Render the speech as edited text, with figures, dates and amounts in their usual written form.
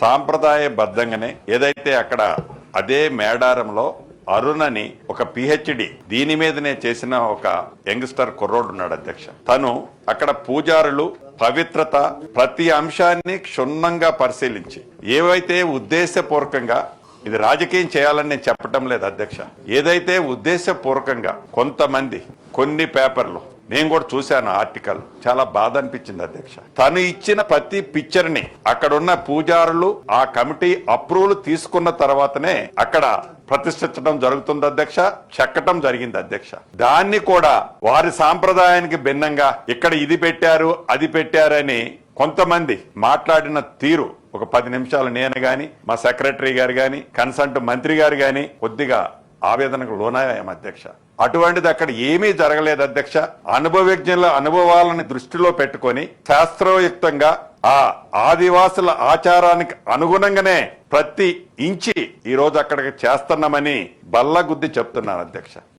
సాంప్రదాయబద్ధంగానే ఏదైతే అక్కడ అదే మేడారంలో అరుణ్ అని ఒక పిహెచ్డి దీని మీదనే చేసిన ఒక యంగ్స్టర్ కుర్రోడు ఉన్నాడు అధ్యక్ష. తను అక్కడ పూజారులు పవిత్రత ప్రతి అంశాన్ని క్షుణ్ణంగా పరిశీలించి ఏవైతే ఉద్దేశపూర్వకంగా ఇది రాజకీయం చేయాలని నేను చెప్పటం లేదు అధ్యక్ష, ఏదైతే ఉద్దేశపూర్వకంగా కొంతమంది కొన్ని పేపర్లు నేను కూడా చూశాను ఆర్టికల్, చాలా బాధ అనిపించింది అధ్యక్ష. తను ఇచ్చిన ప్రతి పిక్చర్ ని అక్కడున్న పూజారులు ఆ కమిటీ అప్రూవల్ తీసుకున్న తర్వాతనే అక్కడ ప్రతిష్ఠించడం జరుగుతుంది అధ్యక్ష, చెక్కటం జరిగింది అధ్యక్ష. దాన్ని కూడా వారి సాంప్రదాయానికి భిన్నంగా ఇక్కడ ఇది పెట్టారు అది పెట్టారని కొంతమంది మాట్లాడిన తీరు ఒక 10 నిమిషాలు నేను గాని మా సెక్రటరీ గారు గాని కన్సల్ట్ మంత్రి గారు గాని కొద్దిగా ఆవేదనకు లోనయ్యాం అధ్యక్ష. అటువంటిది అక్కడ ఏమీ జరగలేదు అధ్యక్ష. అనుభవజ్ఞుల అనుభవాలను దృష్టిలో పెట్టుకొని శాస్త్రయుక్తంగా ఆ ఆదివాసుల ఆచారానికి అనుగుణంగానే ప్రతి ఇంచి ఈ రోజు అక్కడికి చేస్తున్నామని బల్లగుద్ది చెప్తున్నాను అధ్యక్ష.